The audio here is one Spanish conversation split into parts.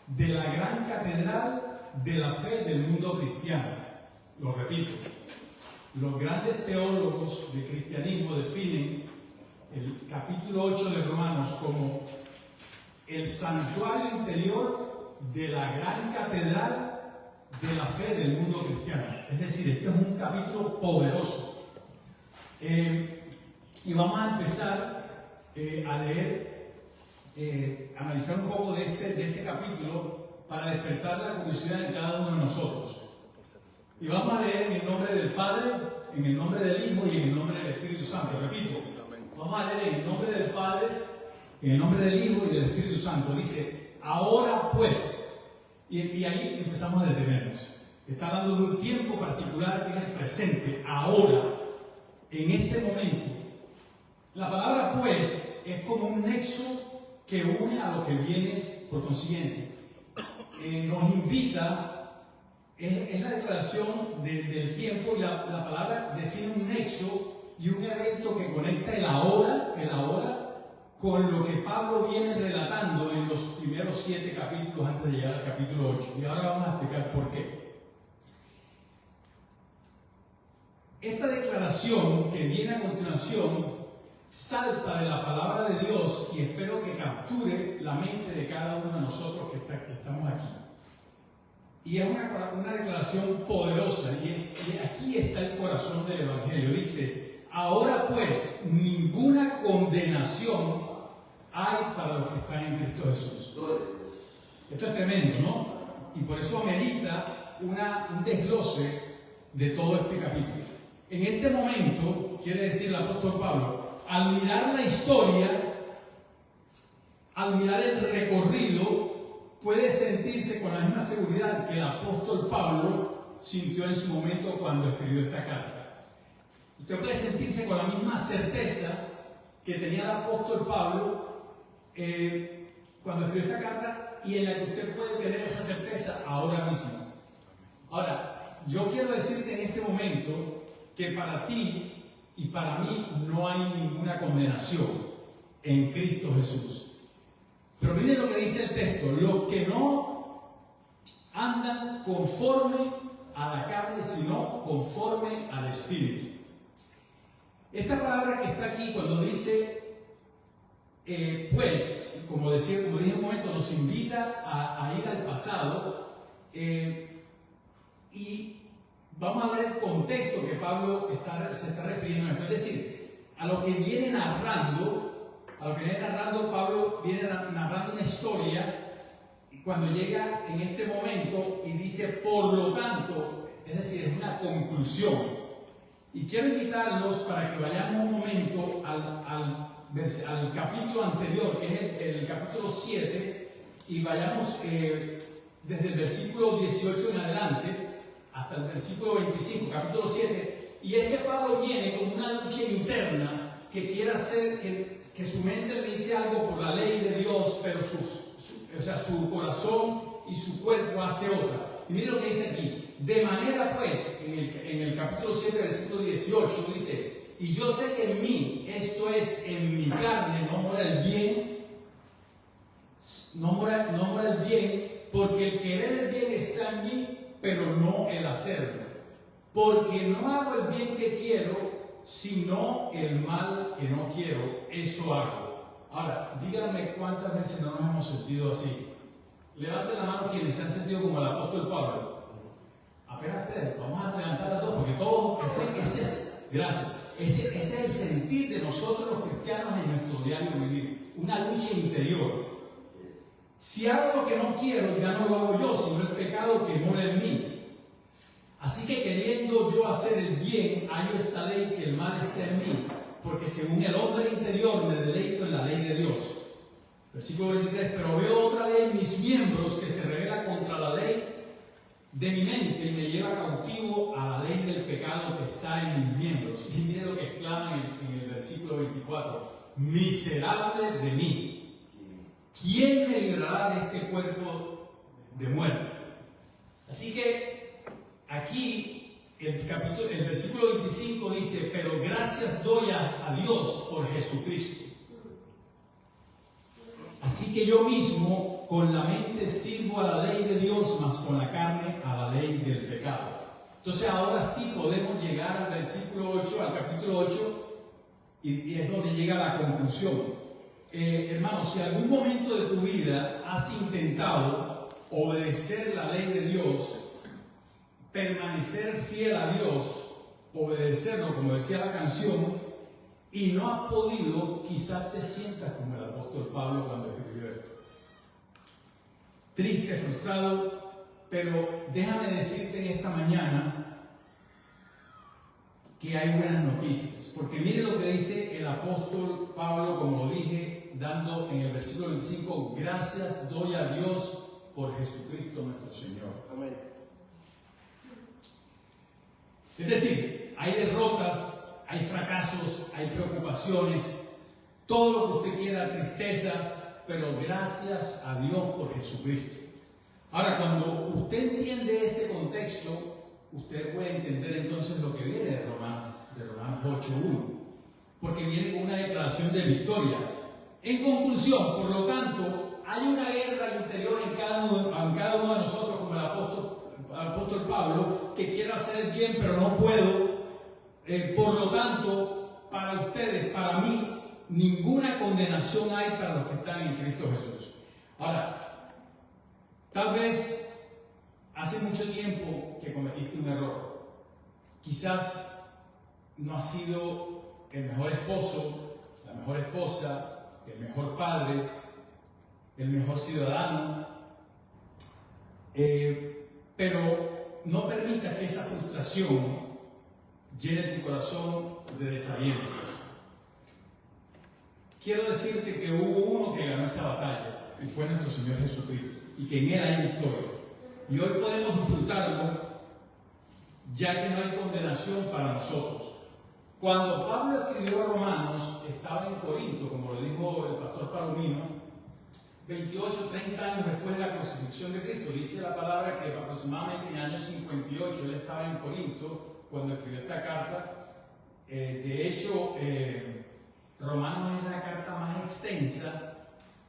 de la gran catedral de la fe del mundo cristiano. Lo repito, los grandes teólogos de cristianismo definen el capítulo 8 de Romanos como el santuario interior de la gran catedral de la fe del mundo cristiano. Es decir, este es un capítulo poderoso. Y vamos a empezar a leer, analizar un poco de este capítulo para despertar la curiosidad de cada uno de nosotros. Y vamos a leer en el nombre del Padre, en el nombre del Hijo y en el nombre del Espíritu Santo. Repito, vamos a leer en el nombre del Padre, en el nombre del Hijo y del Espíritu Santo. Dice, ahora pues, y ahí empezamos a detenernos. Está hablando de un tiempo particular que es el presente, ahora, en este momento. La palabra pues es como un nexo que une a lo que viene por consiguiente. Nos invita, es la declaración del tiempo, y la palabra define un nexo y un evento que conecta el ahora con lo que Pablo viene relatando en los primeros 7 capítulos antes de llegar al capítulo 8. Y ahora vamos a explicar por qué. Esta declaración que viene a continuación salta de la palabra de Dios y espero que capture la mente de cada uno de nosotros que estamos aquí. Y es una declaración poderosa y aquí está el corazón del Evangelio. Dice, ahora pues ninguna condenación hay para los que están en Cristo Jesús. Esto es tremendo, ¿no? Y por eso medita un desglose de todo este capítulo. En este momento, quiere decir el apóstol Pablo, al mirar la historia, al mirar el recorrido, puede sentirse con la misma seguridad que el apóstol Pablo sintió en su momento cuando escribió esta carta. Usted puede sentirse con la misma certeza que tenía el apóstol Pablo cuando escribió esta carta y en la que usted puede tener esa certeza ahora mismo. Ahora, yo quiero decirte en este momento que para ti y para mí no hay ninguna condenación en Cristo Jesús. Pero miren lo que dice el texto: los que no andan conforme a la carne, sino conforme al Espíritu. Esta palabra que está aquí cuando dice pues, como dije un momento, nos invita a ir al pasado y vamos a ver el contexto que Pablo se está refiriendo a esto. Es decir, a lo que viene narrando, Pablo viene narrando una historia cuando llega en este momento y dice, por lo tanto, es decir, es una conclusión. Y quiero invitarlos para que vayamos un momento al capítulo anterior, que es el capítulo 7, y vayamos desde el versículo 18 en adelante hasta el versículo 25, capítulo 7, y es que Pablo viene con una lucha interna que quiere hacer que su mente le dice algo por la ley de Dios, pero su corazón y su cuerpo hace otra. Y miren lo que dice aquí: de manera pues, en el capítulo 7, versículo 18, dice, y yo sé que en mí, esto es, en mi carne, no mora el bien, porque el querer el bien está en mí, pero no el hacerlo. Porque no hago el bien que quiero, sino el mal que no quiero, eso hago. Ahora, díganme cuántas veces no nos hemos sentido así. Levanten la mano quienes se han sentido como el apóstol Pablo. Apenas 3, vamos a levantar a todos, porque todos, gracias. Ese es el sentir de nosotros los cristianos en nuestro diario vivir, una lucha interior. Si hago lo que no quiero, ya no lo hago yo, sino el pecado que mora en mí. Así que queriendo yo hacer el bien, hallo esta ley que el mal está en mí, porque según el hombre interior me deleito en la ley de Dios. Versículo 23, pero veo otra ley en mis miembros que se revela contra la ley de mi mente y me lleva cautivo a la ley del pecado que está en mis miembros. Y miren lo que exclaman en el versículo 24: miserable de mí, ¿quién me librará de este cuerpo de muerte? Así que aquí el versículo 25 dice, pero gracias doy a Dios por Jesucristo. Así que yo mismo con la mente sirvo a la ley de Dios, mas con la carne a la ley del pecado. Entonces ahora sí podemos llegar al versículo 8, al capítulo 8, y es donde llega la conclusión. Hermanos, si algún momento de tu vida has intentado obedecer la ley de Dios, permanecer fiel a Dios, obedecerlo, como decía la canción, y no has podido, quizás te sientas como el apóstol Pablo cuando escribió esto. Triste, frustrado, pero déjame decirte en esta mañana que hay buenas noticias. Porque mire lo que dice el apóstol Pablo, como lo dije, dando en el versículo 25, gracias doy a Dios por Jesucristo nuestro Señor. Amén. Es decir, hay derrotas, hay fracasos, hay preocupaciones, todo lo que usted quiera, tristeza, pero gracias a Dios por Jesucristo. Ahora, cuando usted entiende este contexto, usted puede entender entonces lo que viene de Romanos 8:1, porque viene con una declaración de victoria. En conclusión, por lo tanto, hay una guerra interior en cada uno de nosotros, como el apóstol Pablo, que quiere hacer el bien, pero no puedo. Por lo tanto, para ustedes, para mí, ninguna condenación hay para los que están en Cristo Jesús. Ahora, tal vez hace mucho tiempo que cometiste un error. Quizás no has sido el mejor esposo, la mejor esposa, el mejor padre, el mejor ciudadano, pero no permitas que esa frustración llene tu corazón de desaliento. Quiero decirte que hubo uno que ganó esa batalla y fue nuestro Señor Jesucristo, y que en Él hay victoria. Y hoy podemos disfrutarlo, ya que no hay condenación para nosotros. Cuando Pablo escribió a Romanos, estaba en Corinto, como lo dijo el pastor Palomino, 28, 30 años después de la crucifixión de Cristo. Dice la palabra que aproximadamente en el año 58 él estaba en Corinto cuando escribió esta carta. De hecho, Romanos es la carta más extensa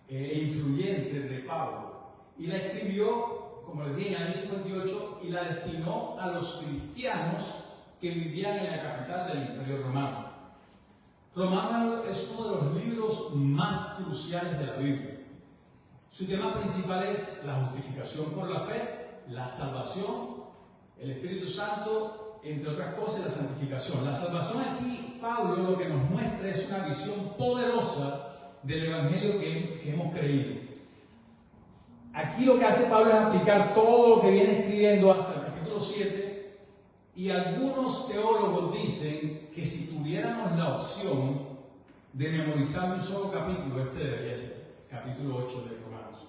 e influyente de Pablo. Y la escribió, como les dije, en el año 58 y la destinó a los cristianos que vivían en la capital del Imperio Romano. Romanos es uno de los libros más cruciales de la Biblia. Su tema principal es la justificación por la fe, la salvación, el Espíritu Santo, entre otras cosas, la santificación. La salvación aquí, Pablo lo que nos muestra es una visión poderosa del Evangelio que hemos creído. Aquí lo que hace Pablo es aplicar todo lo que viene escribiendo hasta el capítulo 7, y algunos teólogos dicen que si tuviéramos la opción de memorizar un solo capítulo, este debería ser capítulo 8 de Romanos.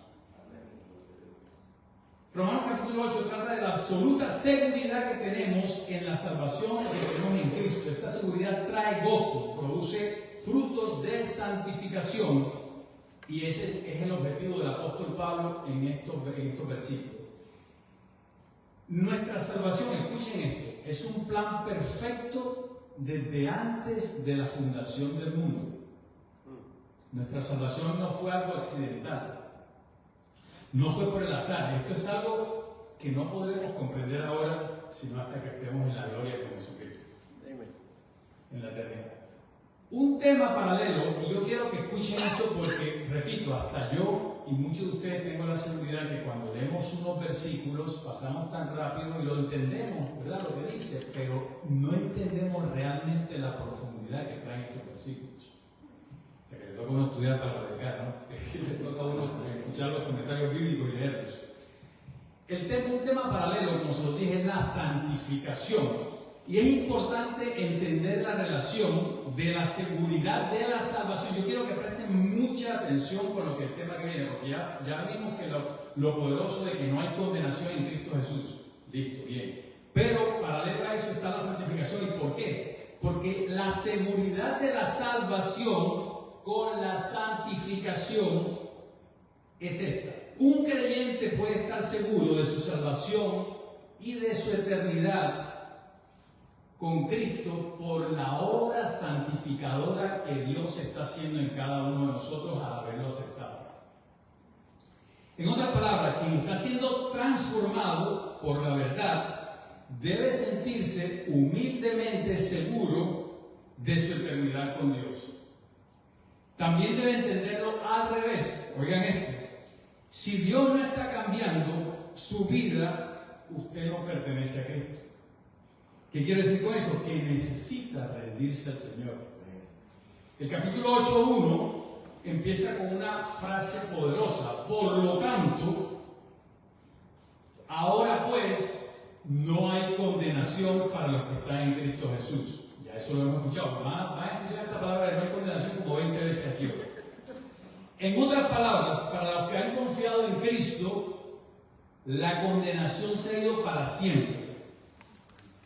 Romanos capítulo 8 trata de la absoluta seguridad que tenemos en la salvación que tenemos en Cristo. Esta seguridad trae gozo, produce frutos de santificación, y ese es el objetivo del apóstol Pablo en estos versículos. Nuestra salvación, escuchen esto, es un plan perfecto desde antes de la fundación del mundo. Nuestra salvación no fue algo accidental. No fue por el azar. Esto es algo que no podremos comprender ahora, sino hasta que estemos en la gloria con Jesucristo. En la eternidad. Un tema paralelo, y yo quiero que escuchen esto porque, repito, hasta yo y muchos de ustedes tengo la seguridad que cuando leemos unos versículos pasamos tan rápido y lo entendemos, ¿verdad? Lo que dice, pero no entendemos realmente la profundidad que traen estos versículos. Que le toca a uno estudiar para predicar, ¿no? Le toca a uno escuchar los comentarios bíblicos y leerlos. Un tema paralelo, como se lo dije, es la santificación. Y es importante entender la relación de la seguridad de la salvación. Yo quiero que presten mucha atención con lo que el tema que viene, porque ya vimos que lo poderoso de que no hay condenación en Cristo Jesús. Listo, bien. Pero paralelo a eso está la santificación. ¿Y por qué? Porque la seguridad de la salvación con la santificación es esta. Un creyente puede estar seguro de su salvación y de su eternidad con Cristo por la obra santificadora que Dios está haciendo en cada uno de nosotros al haberlo aceptado. En otras palabras, quien está siendo transformado por la verdad debe sentirse humildemente seguro de su eternidad con Dios. También debe entenderlo al revés. Oigan esto. Si Dios no está cambiando su vida, usted no pertenece a Cristo. ¿Qué quiere decir con eso? Que necesita rendirse al Señor. El capítulo 8:1 empieza con una frase poderosa. Por lo tanto, ahora pues, no hay condenación para los que están en Cristo Jesús. Ya eso lo hemos escuchado. Van a escuchar esta palabra de no hay condenación como 20 veces aquí hoy. En otras palabras, para los que han confiado en Cristo, la condenación se ha ido para siempre.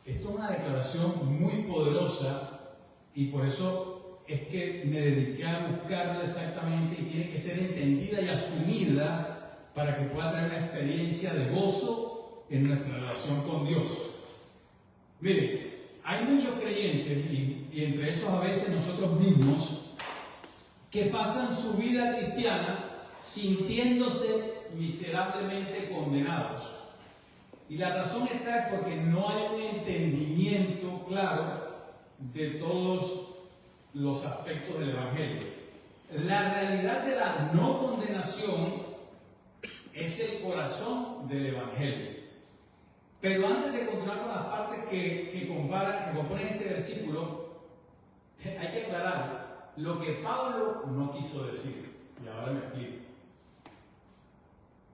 Esto es una declaración muy poderosa y por eso es que me dediqué a buscarla exactamente y tiene que ser entendida y asumida para que pueda tener una experiencia de gozo en nuestra relación con Dios. Mire, hay muchos creyentes y entre esos a veces nosotros mismos que pasan su vida cristiana sintiéndose miserablemente condenados. Y la razón está porque no hay un entendimiento claro de todos los aspectos del Evangelio. La realidad de la no condenación es el corazón del Evangelio. Pero antes de continuar con las partes que componen este versículo, hay que aclarar lo que Pablo no quiso decir. Y ahora me explico.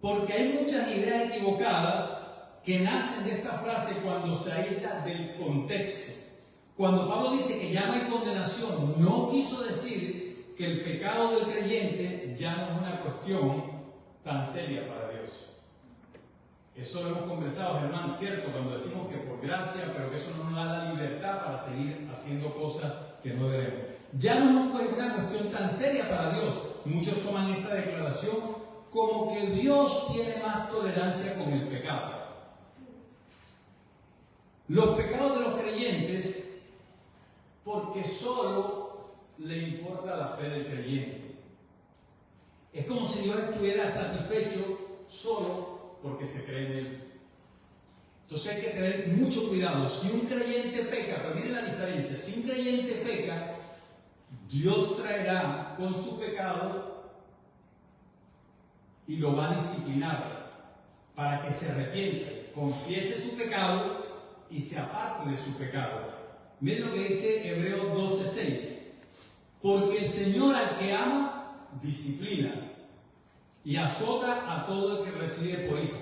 Porque hay muchas ideas equivocadas que nacen de esta frase cuando se aísla del contexto. Cuando Pablo dice que ya no hay condenación, no quiso decir que el pecado del creyente ya no es una cuestión tan seria para Dios. Eso lo hemos conversado, Germán, ¿cierto? Cuando decimos que por gracia, pero que eso no nos da la libertad para seguir haciendo cosas que no debemos. Ya no es una cuestión tan seria para Dios. Muchos toman esta declaración como que Dios tiene más tolerancia con el pecado. Los pecados de los creyentes, porque solo le importa la fe del creyente. Es como si Dios estuviera satisfecho solo porque se cree en Él. Entonces hay que tener mucho cuidado. Si un creyente peca, pero miren la diferencia, si un creyente peca, Dios traerá con su pecado y lo va a disciplinar para que se arrepienta, confiese su pecado y se aparte de su pecado. Miren lo que dice Hebreos 12:6. Porque el Señor al que ama, disciplina y azota a todo el que recibe por hijo.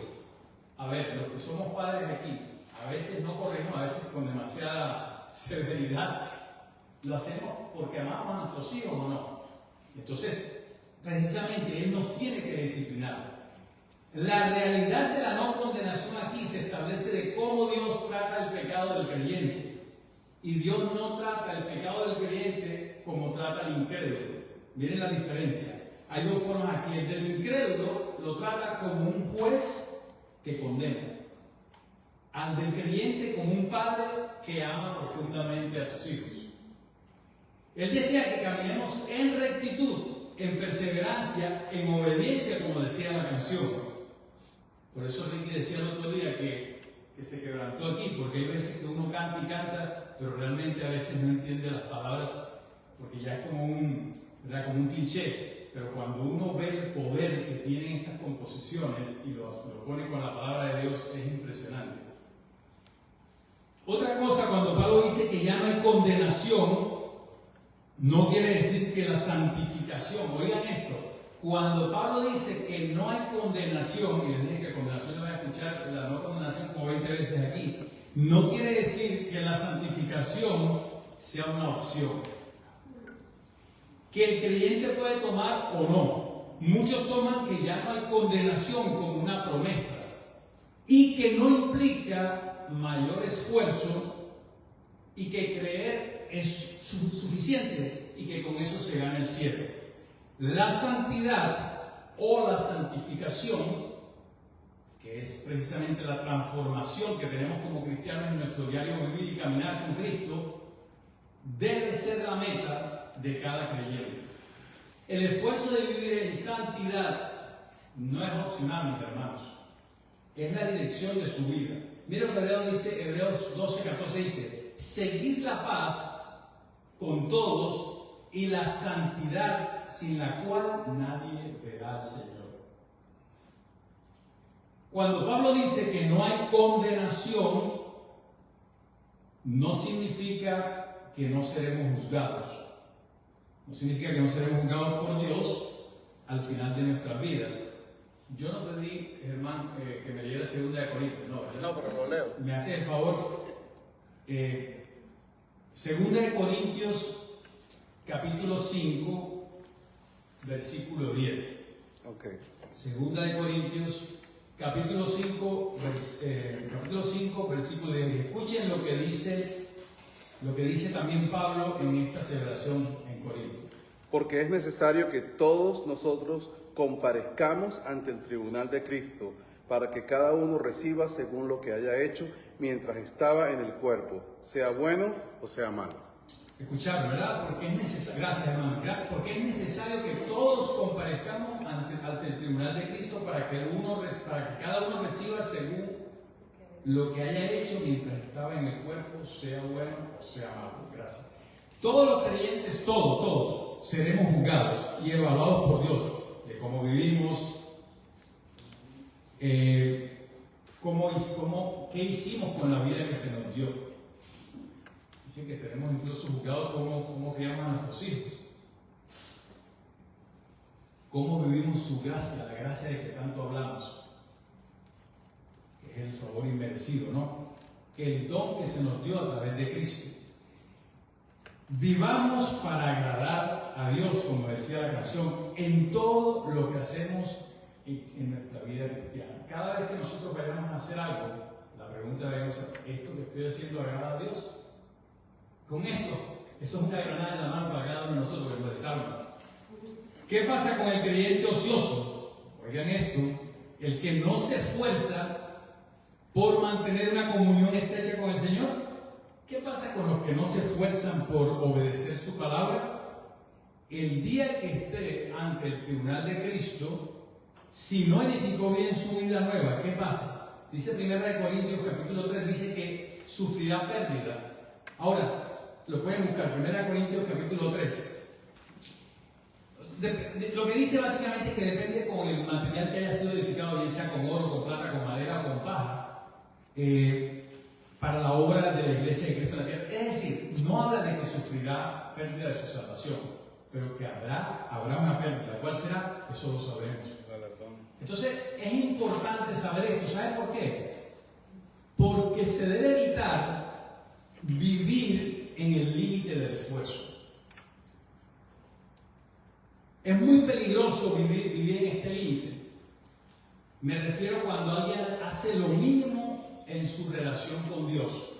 A ver, los que somos padres aquí, a veces no corregimos, a veces con demasiada severidad. ¿Lo hacemos porque amamos a nuestros hijos o no? Entonces, precisamente Él nos tiene que disciplinar. La realidad de la no condenación aquí se establece de cómo Dios trata el pecado del creyente. Y Dios no trata el pecado del creyente como trata al incrédulo. Miren la diferencia. Hay dos formas aquí. El del incrédulo lo trata como un juez que condena. Al del creyente como un padre que ama profundamente a sus hijos. Él decía que caminemos en rectitud, en perseverancia, en obediencia, como decía la canción. Por eso Ricky decía el otro día que se quebrantó aquí, porque hay veces que uno canta y canta, pero realmente a veces no entiende las palabras, porque ya es como un cliché. Pero cuando uno ve el poder que tienen estas composiciones y lo pone con la palabra de Dios, es impresionante. Otra cosa, cuando Pablo dice que ya no hay condenación, no quiere decir que la santificación, oigan esto, cuando Pablo dice que no hay condenación, y les dije que condenación lo van a escuchar, la no condenación como 20 veces aquí, no quiere decir que la santificación sea una opción. Que el creyente puede tomar o no. Muchos toman que ya no hay condenación como una promesa y que no implica mayor esfuerzo y que creer es suficiente y que con eso se gana el cielo. La santidad o la santificación, que es precisamente la transformación que tenemos como cristianos en nuestro diario vivir y caminar con Cristo, debe ser la meta de cada creyente. El esfuerzo de vivir en santidad no es opcional, mis hermanos. Es la dirección de su vida. Mira lo que Hebreos 12:14 dice: seguid la paz con todos y la santidad, sin la cual nadie verá al Señor. Cuando Pablo dice que no hay condenación, no significa que no seremos juzgados. No significa que no seremos juzgados por Dios al final de nuestras vidas. Yo no te di, Germán, que me leyera 2 Corintios. No, pero lo leo. Me hace el favor. 2 Corintios, capítulo 5, versículo 10. Okay. 2 Corintios, capítulo 5, versículo 10. Escuchen lo que dice también Pablo en esta celebración en Corinto. Porque es necesario que todos nosotros comparezcamos ante el tribunal de Cristo, para que cada uno reciba según lo que haya hecho mientras estaba en el cuerpo, sea bueno o sea malo. Escuchar, ¿verdad? Porque es necesario, gracias hermano, porque es necesario que todos comparezcamos ante el tribunal de Cristo para que cada uno reciba según lo que haya hecho mientras estaba en el cuerpo, sea bueno o sea malo. Gracias. Todos los creyentes, todos, seremos juzgados y evaluados por Dios de cómo vivimos, qué hicimos con la vida que se nos dio. Dicen que seremos incluso juzgados cómo criamos a nuestros hijos, cómo vivimos su gracia, la gracia de que tanto hablamos, que es el favor inmerecido, ¿no? El don que se nos dio a través de Cristo. Vivamos para agradar a Dios, como decía la canción, en todo lo que hacemos en nuestra vida cristiana. Cada vez que nosotros vayamos a hacer algo, la pregunta debe ser: ¿esto que estoy haciendo agrada a Dios? Con eso es una granada en la mano para cada uno de nosotros, que lo desarma. ¿Qué pasa con el creyente ocioso? Oigan esto: el que no se esfuerza por mantener una comunión estrecha con el Señor. ¿Qué pasa con los que no se esfuerzan por obedecer su palabra? El día que esté ante el tribunal de Cristo, si no edificó bien su vida nueva, ¿qué pasa? Dice 1 Corintios capítulo 3, dice que sufrirá pérdida. Ahora, lo pueden buscar, 1 Corintios capítulo 3. Lo que dice básicamente es que depende con el material que haya sido edificado, bien sea con oro, con plata, con madera o con paja, para la obra de la iglesia de Cristo en la tierra. Es decir, no habla de que sufrirá pérdida de su salvación, pero que habrá una pérdida. ¿Cuál será? Eso lo sabremos. Entonces, es importante saber esto. ¿Sabes por qué? Porque se debe evitar vivir en el límite del esfuerzo. Es muy peligroso vivir en este límite. Me refiero cuando alguien hace lo mínimo en su relación con Dios.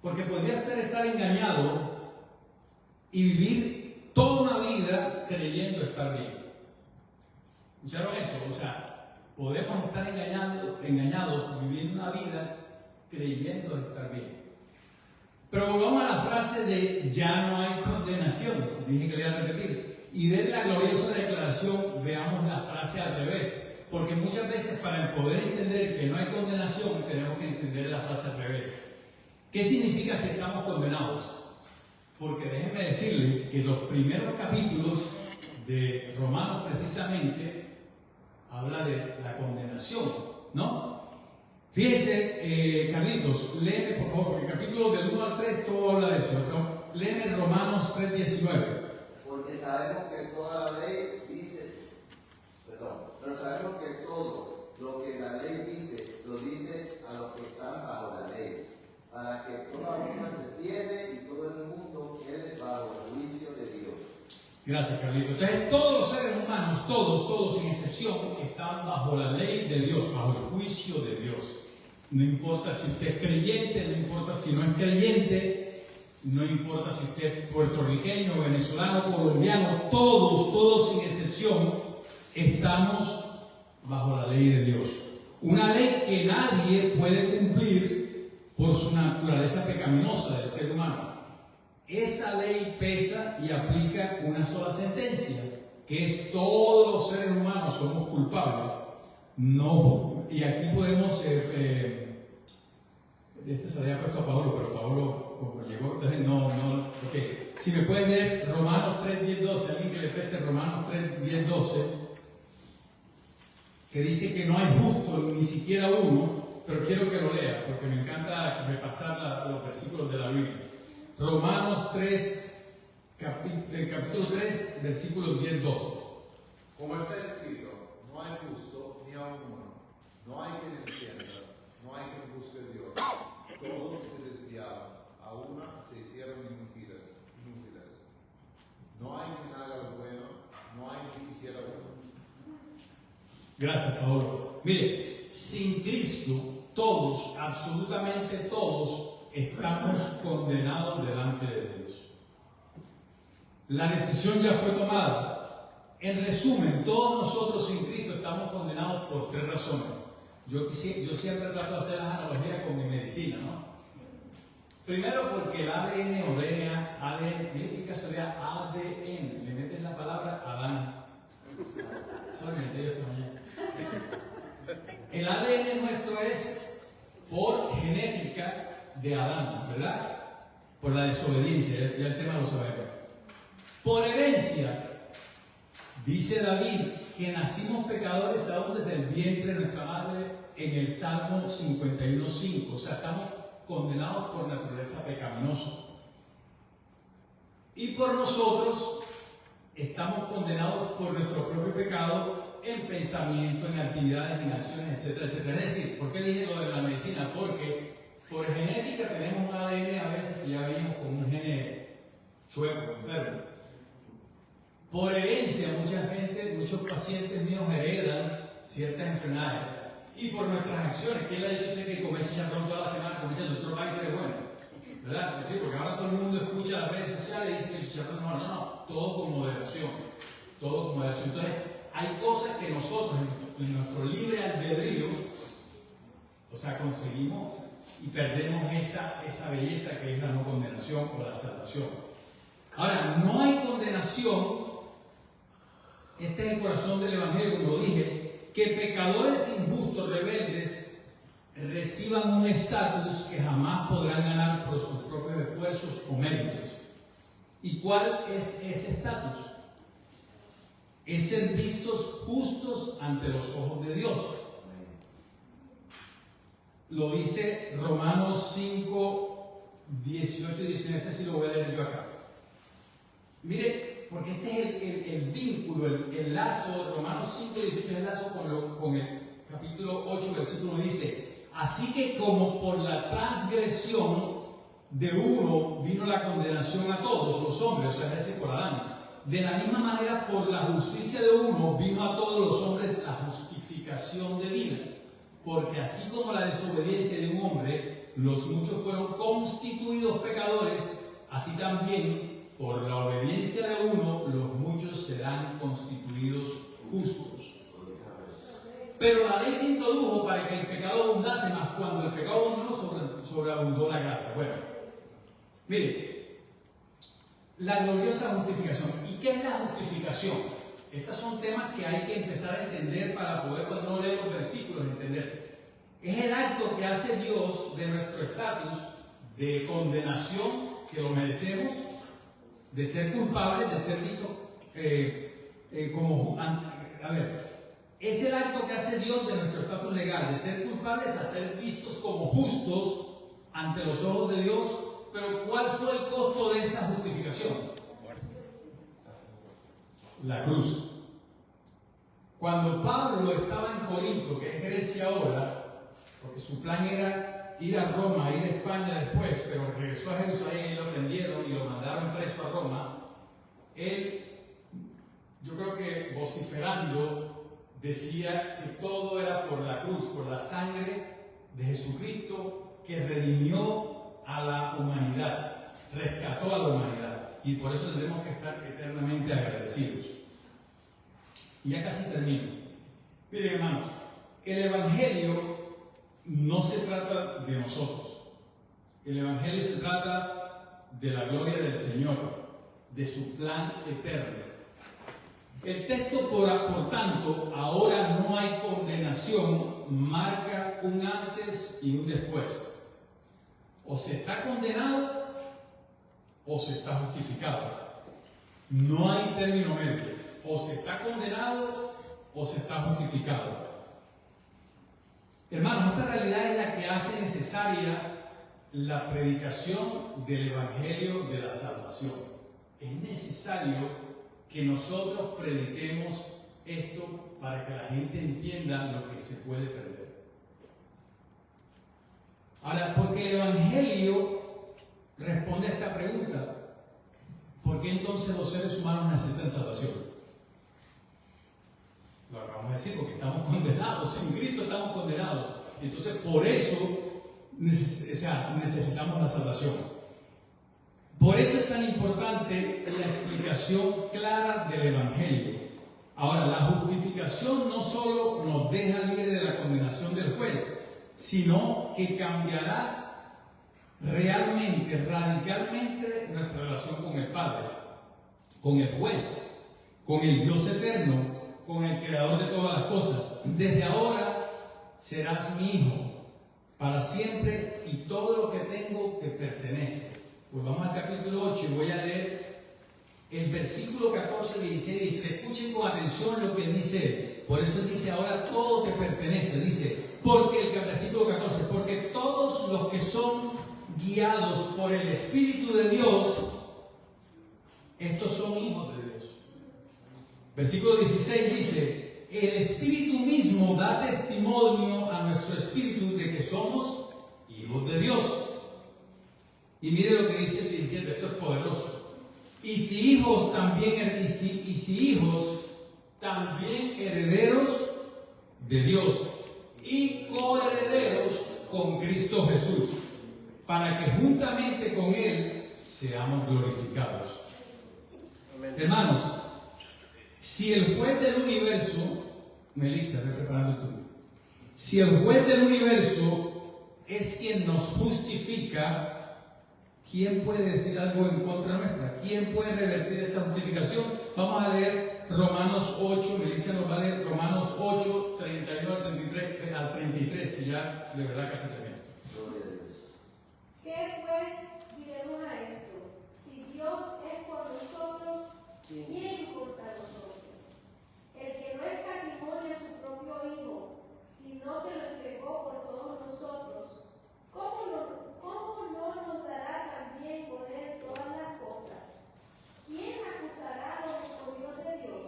Porque podría estar engañado y vivir toda una vida creyendo estar bien. ¿Escucharon eso? O sea, podemos estar engañados viviendo una vida creyendo estar bien. Pero volvamos a la frase de ya no hay condenación. Dije que le iba a repetir. Y ver la gloriosa declaración, veamos la frase al revés. Porque muchas veces para poder entender que no hay condenación, tenemos que entender la frase al revés. ¿Qué significa si estamos condenados? Porque déjenme decirles que los primeros capítulos de Romanos precisamente habla de la condenación, ¿no? Fíjense, Carlitos, léeme por favor, porque el capítulo del 1 al 3 todo habla de eso. Léeme Romanos 3:19. Porque sabemos que toda la ley pero sabemos que todo lo que la ley dice, lo dice a los que están bajo la ley, para que toda boca se cierre y todo el mundo quede bajo el juicio de Dios. Gracias, Carlitos. Entonces, todos los seres humanos, todos sin excepción, están bajo la ley de Dios, bajo el juicio de Dios. No importa si usted es creyente, no importa si no es creyente, no importa si usted es puertorriqueño, venezolano, colombiano, todos sin excepción, estamos bajo la ley de Dios. Una ley que nadie puede cumplir por su naturaleza pecaminosa del ser humano. Esa ley pesa y aplica una sola sentencia: que es todos los seres humanos somos culpables, no, y aquí podemos, este se había puesto a Pablo, pero Pablo como llegó, entonces no, ok. Si me pueden leer Romanos 3, 10, 12, alguien que le preste Romanos 3, 10, 12, que dice que no hay justo ni siquiera uno, pero quiero que lo lea, porque me encanta repasar los versículos de la Biblia. Romanos 3, capítulo 3, versículos 10, 12. Como está escrito, no hay justo ni aun uno, no hay quien entienda, no hay quien busque a Dios. Todos se desviaron, a una se hicieron inútiles. No hay quien haga lo bueno, no hay ni siquiera uno. Gracias, Pablo. Mire, sin Cristo, todos, absolutamente todos, estamos condenados delante de Dios. La decisión ya fue tomada. En resumen, todos nosotros sin Cristo estamos condenados por 3 razones. Yo siempre trato de hacer las analogías con mi medicina, ¿no? Primero porque el ADN o DNA, ADN, mire qué casualidad, ADN, le metes la palabra Adán. Solamente yo esta mañana. El ADN nuestro es por genética de Adán, ¿verdad? Por la desobediencia, ya el tema lo sabemos. Por herencia, dice David que nacimos pecadores aún desde el vientre de nuestra madre en el Salmo 51:5. O sea, estamos condenados por naturaleza pecaminosa. Y por nosotros estamos condenados por nuestro propio pecado en pensamiento, en actividades, en acciones, etcétera, etcétera. Es decir, ¿por qué dije lo de la medicina? Porque por genética tenemos un ADN a veces que ya venimos con un gene chueco, enfermo. Por herencia, muchos pacientes míos heredan ciertas enfermedades. Y por nuestras acciones, ¿quién le ha dicho a usted que comer chicharrón toda la semana, como dice el doctor Biden, es bueno? ¿Verdad? Sí, porque ahora todo el mundo escucha las redes sociales y dice que el chicharrón no, no, todo con moderación. Todo con moderación. Entonces, hay cosas que nosotros, en nuestro libre albedrío, o sea, conseguimos y perdemos esa belleza que es la no condenación o la salvación. Ahora, no hay condenación. Este es el corazón del Evangelio, como lo dije, que pecadores injustos, rebeldes, reciban un estatus que jamás podrán ganar por sus propios esfuerzos o méritos. ¿Y cuál es ese estatus? Es ser vistos justos ante los ojos de Dios. Lo dice Romanos 5, 18 y 19, este sí lo voy a leer yo acá. Mire, porque este es el vínculo, el lazo, Romanos 5, 18 es el lazo con el capítulo 8, versículo 1, dice: así que como por la transgresión de uno vino la condenación a todos los hombres, o sea, es decir, por Adán, de la misma manera por la justicia de uno vino a todos los hombres la justificación de vida. Porque así como la desobediencia de un hombre, los muchos fueron constituidos pecadores, así también por la obediencia de uno, los muchos serán constituidos justos. Pero la ley se introdujo para que el pecado abundase más. Cuando el pecado abundó, sobreabundó la gracia. Bueno, mire, la gloriosa justificación. ¿Y qué es la justificación? Estos son temas que hay que empezar a entender para poder, cuando uno lee los versículos, entender. Es el acto que hace Dios de nuestro estatus de condenación, que lo merecemos, de ser culpables, de ser vistos como... A ver, es el acto que hace Dios de nuestro estatus legal, de ser culpables a ser vistos como justos ante los ojos de Dios. Pero ¿cuál fue el costo de esa justificación? La cruz. Cuando Pablo estaba en Corinto, que es Grecia ahora, porque su plan era ir a Roma, ir a España después, pero regresó a Jerusalén y lo prendieron y lo mandaron preso a Roma, él, yo creo que vociferando, decía que todo era por la cruz, por la sangre de Jesucristo que redimió a la humanidad, rescató a la humanidad, y por eso tendremos que estar eternamente agradecidos. Y ya casi termino. Miren, hermanos, el Evangelio no se trata de nosotros. El Evangelio se trata de la gloria del Señor, de su plan eterno. El texto, por tanto, ahora no hay condenación, marca un antes y un después. O se está condenado o se está justificado. No hay término medio. O se está condenado o se está justificado. Hermanos, esta realidad es la que hace necesaria la predicación del Evangelio de la salvación. Es necesario que nosotros prediquemos esto para que la gente entienda lo que se puede perder. Ahora, porque el Evangelio responde a esta pregunta: ¿por qué entonces los seres humanos necesitan salvación? Lo acabamos de decir, porque estamos condenados. Sin Cristo estamos condenados. Entonces, por eso necesitamos la salvación. Por eso es tan importante la explicación clara del Evangelio. Ahora, la justificación no solo nos deja libre de la condenación del juez, sino que cambiará realmente, radicalmente nuestra relación con el Padre, con el juez, con el Dios eterno, con el creador de todas las cosas. Desde ahora serás mi hijo para siempre y todo lo que tengo te pertenece. Pues vamos al capítulo 8 y voy a leer el versículo 14 y 16. Dice, escuchen con atención lo que dice. Por eso dice, ahora todo te pertenece. Dice, porque el versículo 14, porque todos los que son guiados por el Espíritu de Dios, estos son hijos de Dios. Versículo 16 dice, el Espíritu mismo da testimonio a nuestro espíritu de que somos hijos de Dios. Y mire lo que dice el 17, esto es poderoso. Y si hijos también, hijos también herederos de Dios y coherederos con Cristo Jesús, para que juntamente con Él seamos glorificados. Amén. Hermanos, si el juez del universo, Melissa, ve preparando tú. Si el juez del universo es quien nos justifica, ¿quién puede decir algo en contra nuestra? ¿Quién puede revertir esta justificación? Vamos a leer Romanos 8, Melissa nos va a leer Romanos 8, 31 al 33, si ya de verdad casi termina. ¿Qué pues diremos a esto? Si Dios es por nosotros, ¿quién contra nosotros? El que no escatimó a su propio Hijo, sino que lo entregó por todos nosotros, ¿cómo no nos dará también con Él todas las cosas? ¿Quién acusará a los escogidos de Dios?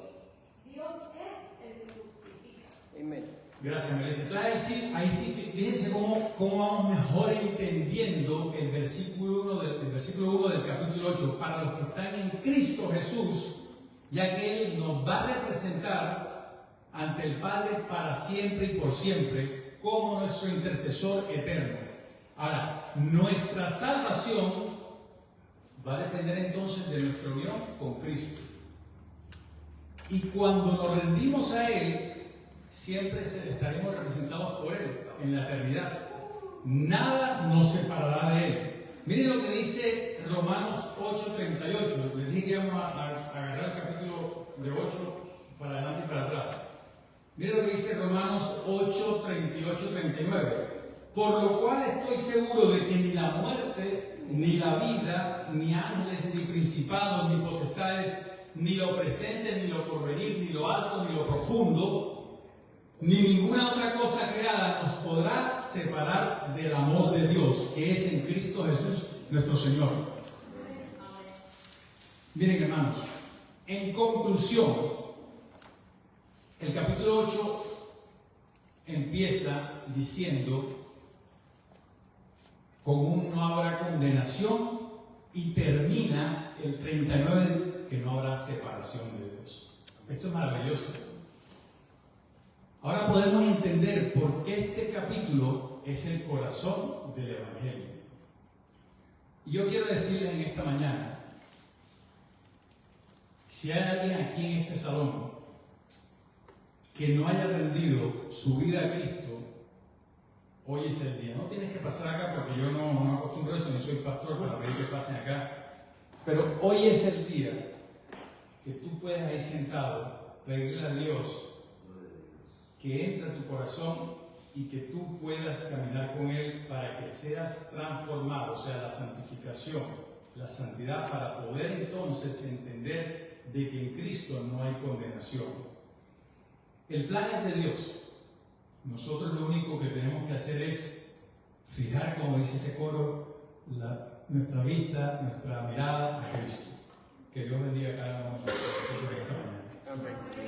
Dios es el que justifica. Amén. Gracias, Melissa. Entonces ahí sí, fíjense cómo vamos mejor entendiendo el versículo 1 del capítulo 8. Para los que están en Cristo Jesús, ya que Él nos va a representar ante el Padre para siempre y por siempre como nuestro intercesor eterno. Ahora, nuestra salvación va a depender entonces de nuestra unión con Cristo. Y cuando nos rendimos a Él, siempre estaremos representados por Él en la eternidad. Nada nos separará de Él. Miren lo que dice Romanos 8:38. Les dije que íbamos a agarrar el capítulo de 8 para adelante y para atrás. Miren lo que dice Romanos 8:38-39. Por lo cual estoy seguro de que ni la muerte, ni la vida, ni ángeles, ni principados, ni potestades, ni lo presente, ni lo porvenir, ni lo alto, ni lo profundo, ni ninguna otra cosa creada nos podrá separar del amor de Dios, que es en Cristo Jesús, nuestro Señor. Miren, hermanos, en conclusión, el capítulo 8 empieza diciendo, con un no habrá condenación, y termina el 39, que no habrá separación de Dios. Esto es maravilloso. Ahora podemos entender por qué este capítulo es el corazón del Evangelio. Y yo quiero decirles en esta mañana, si hay alguien aquí en este salón que no haya rendido su vida a Cristo, hoy es el día. No tienes que pasar acá porque yo no acostumbro eso, ni soy pastor para pedir que pasen acá. Pero hoy es el día que tú puedes ahí sentado pedirle a Dios que entre a tu corazón y que tú puedas caminar con Él para que seas transformado, o sea, la santificación, la santidad, para poder entonces entender de que en Cristo no hay condenación. El plan es de Dios. Nosotros lo único que tenemos que hacer es fijar, como dice ese coro, nuestra vista, nuestra mirada a Cristo. Que Dios bendiga a cada uno de nosotros esta mañana. Amén.